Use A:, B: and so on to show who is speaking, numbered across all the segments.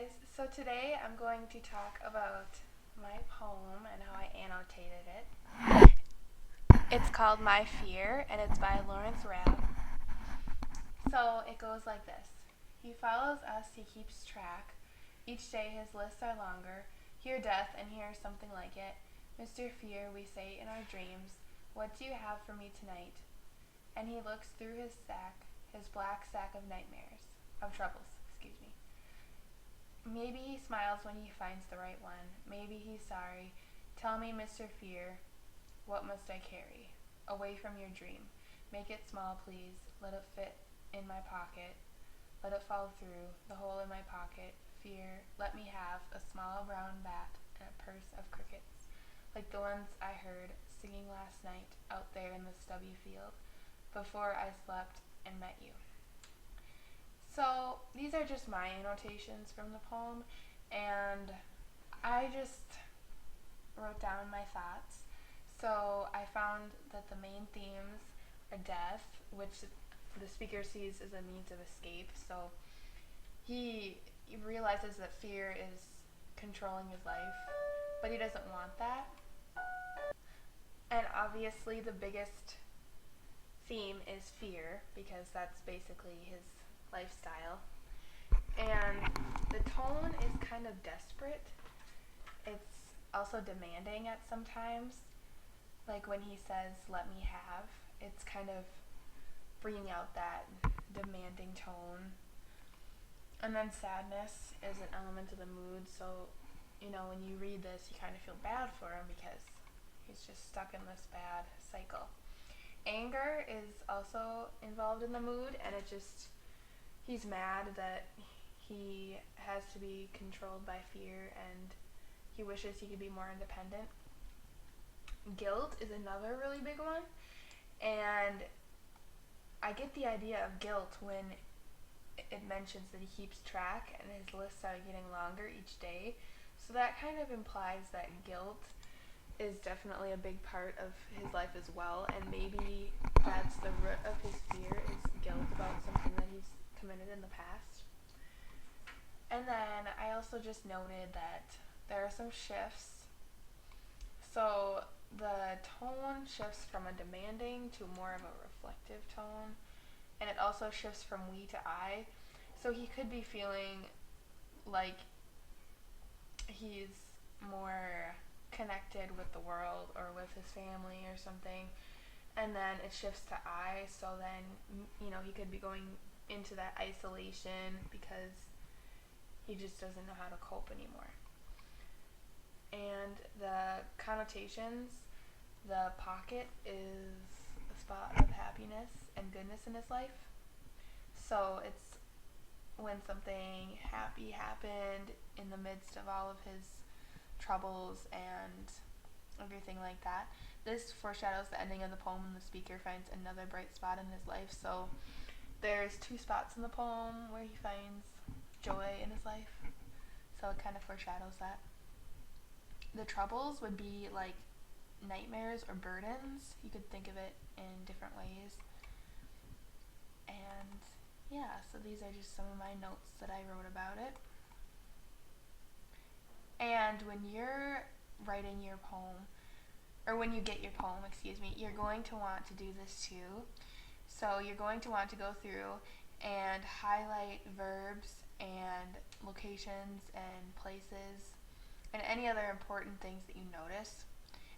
A: guys. So today I'm going to talk about my poem and how I annotated it. It's called My Fear and it's by Lawrence Rabb. So it goes like this. He follows us, he keeps track. Each day his lists are longer. Here death and here something like it. Mr. Fear, we say in our dreams, what do you have for me tonight? And he looks through his black sack of nightmares, of troubles, excuse me. Maybe he smiles when he finds the right one. Maybe he's sorry. Tell me, Mr. Fear, what must I carry? Away from your dream. Make it small, please. Let it fit in my pocket. Let it fall through the hole in my pocket. Fear, let me have a small brown bat and a purse of crickets, like the ones I heard singing last night out there in the stubby field before I slept and met you. So these are just my annotations from the poem, and I just wrote down my thoughts. So I found that the main themes are death, which the speaker sees as a means of escape. So he realizes that fear is controlling his life, but he doesn't want that. And obviously the biggest theme is fear, because that's basically his lifestyle. And the tone is kind of desperate. It's also demanding at some times. Like when he says, let me have, it's kind of bringing out that demanding tone. And then sadness is an element of the mood, so, when you read this, you kind of feel bad for him because he's just stuck in this bad cycle. Anger is also involved in the mood, and he's mad that he has to be controlled by fear, and he wishes he could be more independent. Guilt is another really big one, and I get the idea of guilt when it mentions that he keeps track and his lists are getting longer each day. So that kind of implies that guilt is definitely a big part of his life as well, and maybe that's the root of his fear, is guilt about something that he's committed in the past. And then I also just noted that there are some shifts. So the tone shifts from a demanding to more of a reflective tone, and it also shifts from we to I. So he could be feeling like he's more connected with the world or with his family or something, and then it shifts to I, so then he could be going into that isolation because he just doesn't know how to cope anymore. And the connotations, the pocket is a spot of happiness and goodness in his life. So it's when something happy happened in the midst of all of his troubles and everything like that. This foreshadows the ending of the poem when the speaker finds another bright spot in his life. So there's two spots in the poem where he finds joy in his life. So it kind of foreshadows that. The troubles would be like nightmares or burdens. You could think of it in different ways. And yeah, so these are just some of my notes that I wrote about it. And when you're writing your poem, or when you get your poem, you're going to want to do this too. So you're going to want to go through and highlight verbs and locations and places and any other important things that you notice,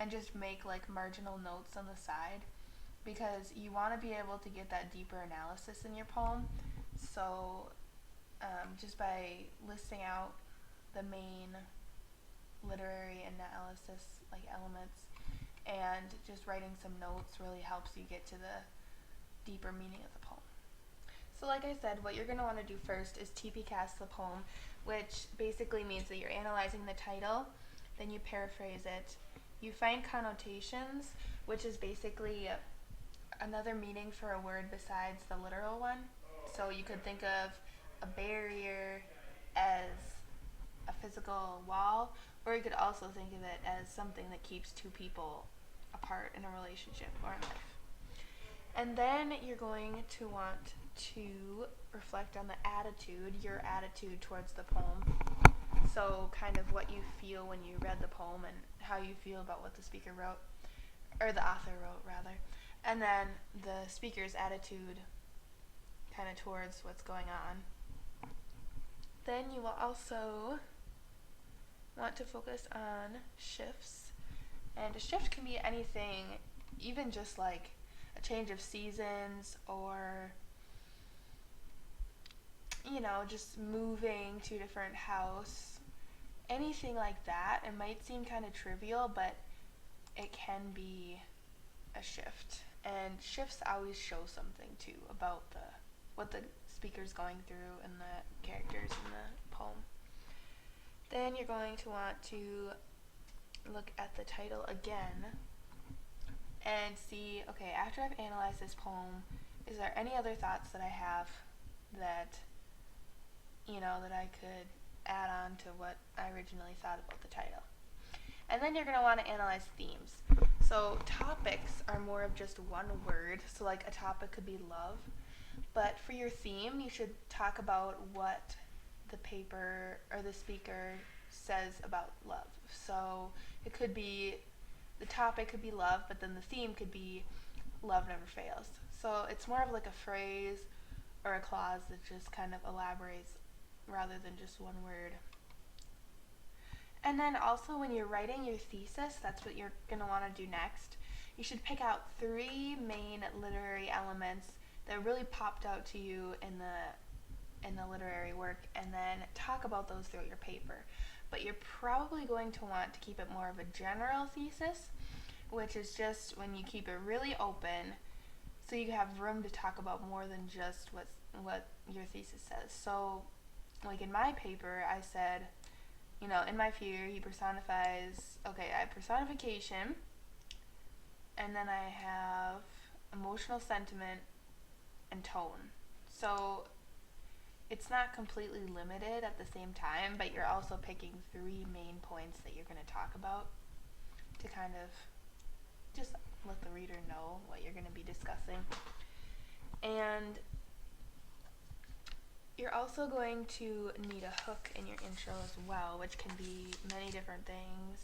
A: and just make like marginal notes on the side, because you want to be able to get that deeper analysis in your poem. So just by listing out the main literary analysis elements and just writing some notes really helps you get to the deeper meaning of the poem. So like I said, what you're going to want to do first is TP-cast the poem, which basically means that you're analyzing the title, then you paraphrase it, you find connotations, which is basically another meaning for a word besides the literal one. So you could think of a barrier as a physical wall, or you could also think of it as something that keeps two people apart in a relationship or in life. And then you're going to want to reflect on the attitude, your attitude towards the poem. So kind of what you feel when you read the poem and how you feel about what the speaker wrote, or the author wrote rather. And then the speaker's attitude kind of towards what's going on. Then you will also want to focus on shifts. And a shift can be anything, even just like a change of seasons or, just moving to a different house. Anything like that. It might seem kind of trivial, but it can be a shift. And shifts always show something too about what the speaker's going through and the characters in the poem. Then you're going to want to look at the title again and see, okay, after I've analyzed this poem, is there any other thoughts that I have that, that I could add on to what I originally thought about the title? And then you're going to want to analyze themes. So topics are more of just one word. So like a topic could be love. But for your theme, you should talk about what the paper or the speaker says about love. So it could be, the topic could be love, but then the theme could be love never fails. So it's more of like a phrase or a clause that just kind of elaborates rather than just one word. And then also when you're writing your thesis, that's what you're going to want to do next. You should pick out 3 main literary elements that really popped out to you in the literary work, and then talk about those throughout your paper. But you're probably going to want to keep it more of a general thesis, which is just when you keep it really open so you have room to talk about more than just what your thesis says. So like in my paper, I said, in my fear, he personifies, I have personification, and then I have emotional sentiment and tone. So it's not completely limited at the same time, but you're also picking 3 main points that you're going to talk about to kind of just let the reader know what you're going to be discussing. And you're also going to need a hook in your intro as well, which can be many different things.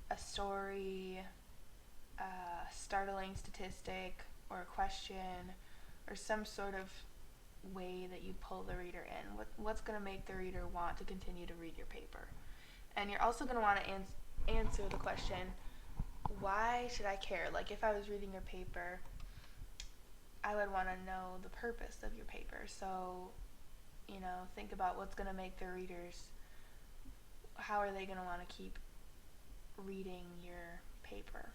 A: A story, a startling statistic, or a question, or some sort of way that you pull the reader in. What's going to make the reader want to continue to read your paper? And you're also going to want to answer the question, why should I care? Like if I was reading your paper, I would want to know the purpose of your paper. So think about what's going to make the readers, how are they going to want to keep reading your paper.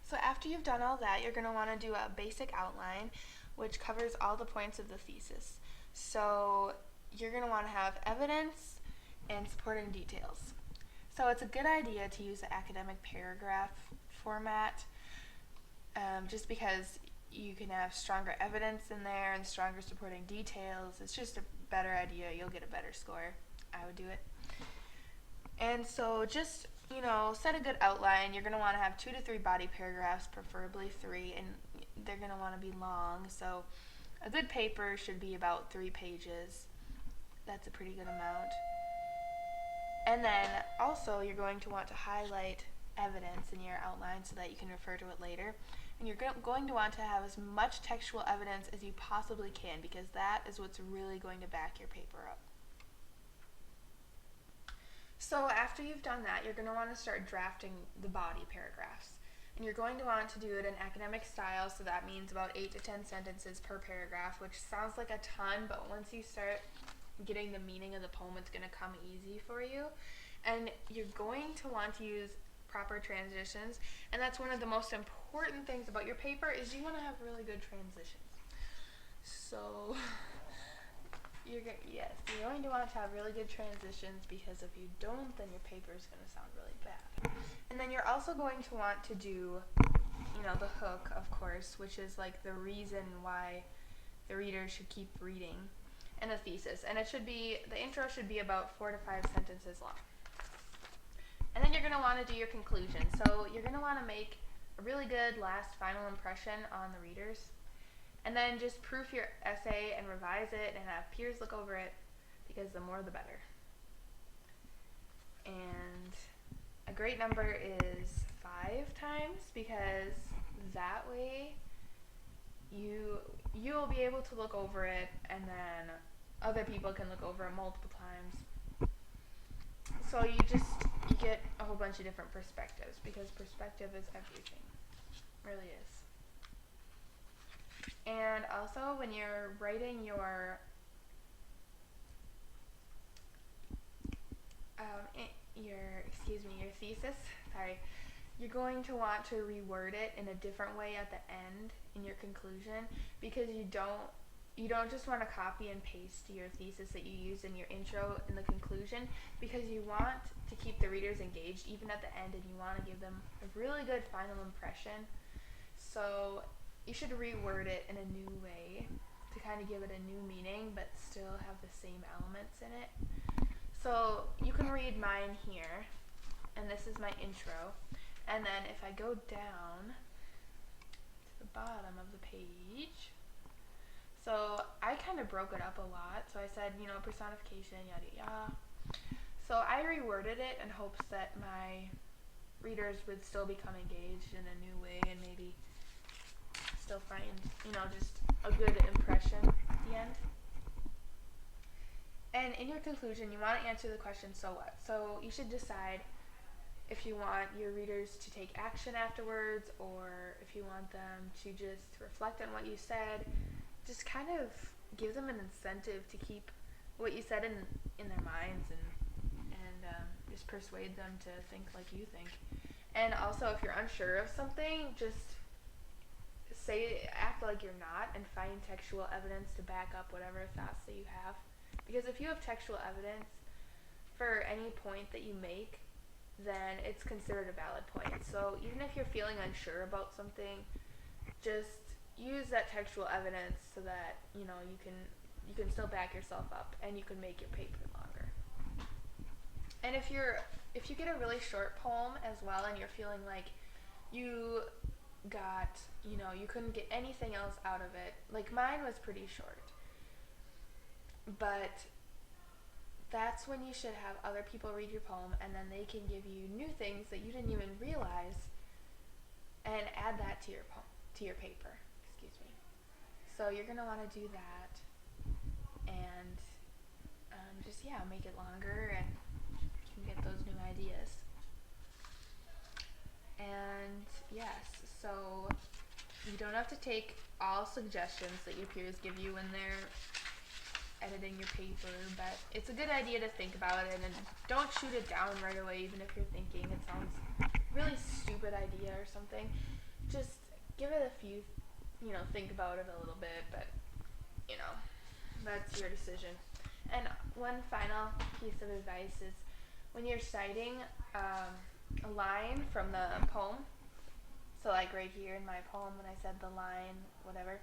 A: So after you've done all that, you're going to want to do a basic outline, which covers all the points of the thesis. So you're going to want to have evidence and supporting details. So it's a good idea to use the academic paragraph format, just because you can have stronger evidence in there and stronger supporting details. It's just a better idea. You'll get a better score. I would do it. And so just, set a good outline. You're going to want to have 2 to 3 body paragraphs, preferably 3, and they're going to want to be long. So a good paper should be about 3 pages. That's a pretty good amount. And then also you're going to want to highlight evidence in your outline so that you can refer to it later. And you're going to want to have as much textual evidence as you possibly can, because that is what's really going to back your paper up. So after you've done that, you're going to want to start drafting the body paragraphs. And you're going to want to do it in academic style, so that means about 8 to 10 sentences per paragraph, which sounds like a ton, but once you start getting the meaning of the poem, it's going to come easy for you. And you're going to want to use proper transitions, and that's one of the most important things about your paper, is you want to have really good transitions. So you're going to want to have really good transitions, because if you don't, then your paper is going to sound really bad. And then you're also going to want to do, the hook, of course, which is like the reason why the reader should keep reading, and a thesis. And the intro should be about 4 to 5 sentences long. And then you're going to want to do your conclusion. So you're going to want to make a really good last final impression on the readers. And then just proof your essay and revise it and have peers look over it, because the more the better. And a great number is 5 times, because that way you'll be able to look over it, and then other people can look over it multiple times. So you get a whole bunch of different perspectives, because perspective is everything. It really is. And also, when you're writing your your thesis, you're going to want to reword it in a different way at the end in your conclusion, because you don't just want to copy and paste your thesis that you use in your intro in the conclusion, because you want to keep the readers engaged even at the end, and you want to give them a really good final impression. So you should reword it in a new way to kind of give it a new meaning but still have the same elements in it. So you can read mine here, and this is my intro. And then if I go down to the bottom of the page, so I kind of broke it up a lot. So I said, personification, yada yada. So I reworded it in hopes that my readers would still become engaged in a new way, and maybe still find, just a good impression at the end. And in your conclusion, you want to answer the question, so what? So you should decide if you want your readers to take action afterwards, or if you want them to just reflect on what you said. Just kind of give them an incentive to keep what you said in their minds, and just persuade them to think like you think. And also, if you're unsure of something, just act like you're not, and find textual evidence to back up whatever thoughts that you have. Because if you have textual evidence for any point that you make, then it's considered a valid point. So even if you're feeling unsure about something, just use that textual evidence so that you can still back yourself up, and you can make your paper longer. And if you get a really short poem as well, and you're feeling like you couldn't get anything else out of it, like mine was pretty short, but that's when you should have other people read your poem, and then they can give you new things that you didn't even realize, and add that to your paper. So you're going to want to do that, and make it longer, and you can get those new ideas. And yes, so you don't have to take all suggestions that your peers give you when they're editing your paper, but it's a good idea to think about it, and don't shoot it down right away, even if you're thinking it sounds really stupid idea or something. Just give it a few, think about it a little bit, but that's your decision. And one final piece of advice is, when you're citing a line from the poem, so like right here in my poem when I said the line, whatever,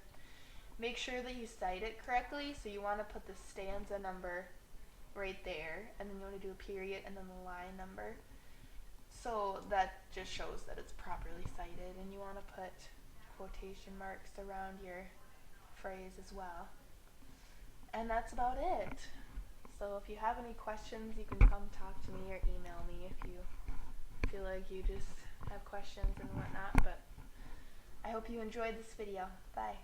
A: make sure that you cite it correctly. So you want to put the stanza number right there, and then you want to do a period and then the line number. So that just shows that it's properly cited, and you want to put quotation marks around your phrase as well. And that's about it. So if you have any questions, you can come talk to me or email me if you feel like you just have questions and whatnot. But I hope you enjoyed this video. Bye.